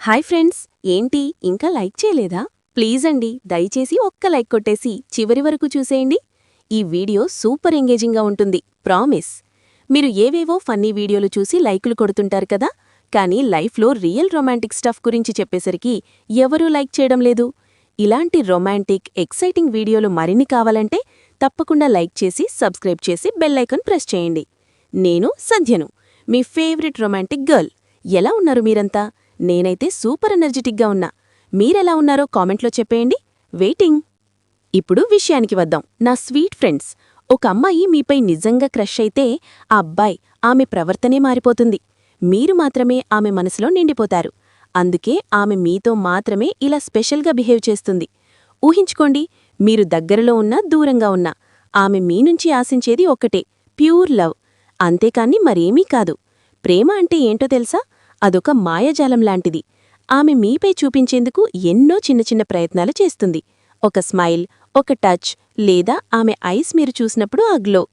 Hi friends, ఏంటి ఇంకా like చేయలేదా? ప్లీజ్ అండి, దయచేసి ఒక్క లైక్ కొట్టేసి చివరి వరకు చూసేయండి. ఈ వీడియో సూపర్ ఎంగేజింగ్గా ఉంటుంది, ప్రామిస్. మీరు ఏవేవో ఫన్నీ వీడియోలు చూసి లైకులు కొడుతుంటారు కదా, కానీ లైఫ్లో రియల్ రొమాంటిక్ స్టఫ్ గురించి చెప్పేసరికి ఎవరూ లైక్ చేయడం లేదు. ఇలాంటి రొమాంటిక్, ఎక్సైటింగ్ వీడియోలు మరిన్ని కావాలంటే తప్పకుండా లైక్ చేసి సబ్స్క్రైబ్ చేసి బెల్ ఐకాన్ ప్రెస్ చేయండి. నేను సంధ్యను, మీ ఫేవరెట్ రొమాంటిక్ గర్ల్. ఎలా ఉన్నారు మీరంతా? నేనైతే సూపర్ ఎనర్జెటిక్గా ఉన్నా. మీరెలా ఉన్నారో కామెంట్లో చెప్పేయండి. వెయిటింగ్. ఇప్పుడు విషయానికి వద్దాం. నా స్వీట్ ఫ్రెండ్స్, ఒక అమ్మాయి మీపై నిజంగా క్రష్ అయితే ఆ అబ్బాయి, ఆమె ప్రవర్తనే మారిపోతుంది. మీరు మాత్రమే ఆమె మనసులో నిండిపోతారు. అందుకే ఆమె మీతో మాత్రమే ఇలా స్పెషల్గా బిహేవ్ చేస్తుంది. ఊహించుకోండి, మీరు దగ్గరలో ఉన్నా దూరంగా ఉన్నా ఆమె మీ నుంచి ఆశించేది ఒక్కటే, ప్యూర్ లవ్. అంతేకాని మరేమీ కాదు. ప్రేమ అంటే ఏంటో తెలుసా? అదొక మాయాజాలం లాంటిది. ఆమె మీపై చూపించేందుకు ఎన్నో చిన్న చిన్న ప్రయత్నాలు చేస్తుంది. ఒక స్మైల్, ఒక టచ్, లేదా ఆమె ఐస్ మీరు చూసినప్పుడు ఆ గ్లో.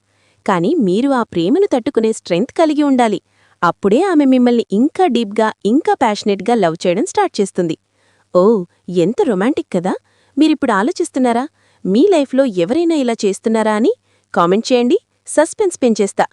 కాని మీరు ఆ ప్రేమను తట్టుకునే స్ట్రెంగ్త్ కలిగి ఉండాలి. అప్పుడే ఆమె మిమ్మల్ని ఇంకా డీప్గా, ఇంకా ప్యాషనేట్గా లవ్ చేయడం స్టార్ట్ చేస్తుంది. ఓ, ఎంత రొమాంటిక్ కదా! మీరిప్పుడు ఆలోచిస్తున్నారా, మీ లైఫ్లో ఎవరైనా ఇలా చేస్తున్నారా అని? కామెంట్ చేయండి, సస్పెన్స్ పెంచేస్తా.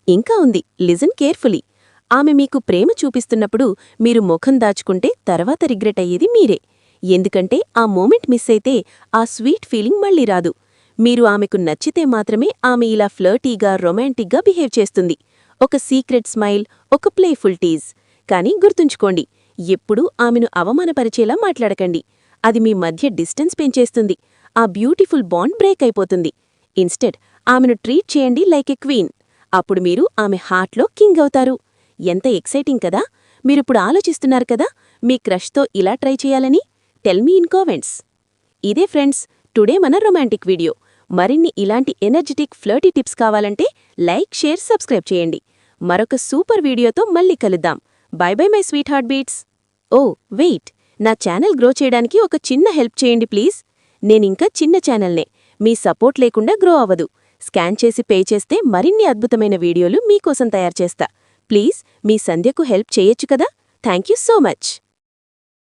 ఇంకా ఉంది, లిజన్ కేర్ఫుల్లీ. ఆమె మీకు ప్రేమ చూపిస్తున్నప్పుడు మీరు ముఖం దాచుకుంటే తర్వాత రిగ్రెట్ అయ్యేది మీరే. ఎందుకంటే ఆ మూమెంట్ మిస్ అయితే ఆ స్వీట్ ఫీలింగ్ మళ్ళీ రాదు. మీరు ఆమెకు నచ్చితే మాత్రమే ఆమె ఇలా ఫ్లర్టీగా, రొమాంటిక్గా బిహేవ్ చేస్తుంది. ఒక సీక్రెట్ స్మైల్, ఒక ప్లేఫుల్ టీజ్. కానీ గుర్తుంచుకోండి, ఎప్పుడూ ఆమెను అవమానపరిచేలా మాట్లాడకండి. అది మీ మధ్య డిస్టెన్స్ పెంచేస్తుంది. ఆ బ్యూటిఫుల్ బాండ్ బ్రేక్ అయిపోతుంది. ఇన్స్టెడ్ ఆమెను ట్రీట్ చేయండి లైక్ ఎ క్వీన్. అప్పుడు మీరు ఆమె హార్ట్లో కింగ్ అవుతారు. ఎంత ఎక్సైటింగ్ కదా! మీరిప్పుడు ఆలోచిస్తున్నారు కదా, మీ క్రష్తో ఇలా ట్రై చేయాలని? Tell me in comments. ఇదే ఫ్రెండ్స్, టుడే మన రొమాంటిక్ వీడియో. మరిన్ని ఇలాంటి ఎనర్జెటిక్ ఫ్లర్టీ టిప్స్ కావాలంటే లైక్, షేర్, సబ్స్క్రైబ్ చేయండి. మరొక సూపర్ వీడియోతో మళ్ళీ కలుద్దాం. Bye bye my sweet heart beats. Oh wait, నా ఛానల్ గ్రో చేయడానికి ఒక చిన్న హెల్ప్ చేయండి ప్లీజ్. నేనింకా చిన్న ఛానల్నే, మీ సపోర్ట్ లేకుండా గ్రో అవ్వదు. స్కాన్ చేసి పే చేస్తే మరిన్ని అద్భుతమైన వీడియోలు మీకోసం తయారుచేస్తా. ప్లీజ్ మీ సంధ్యకు హెల్ప్ చేయొచ్చు కదా. Thank you so much.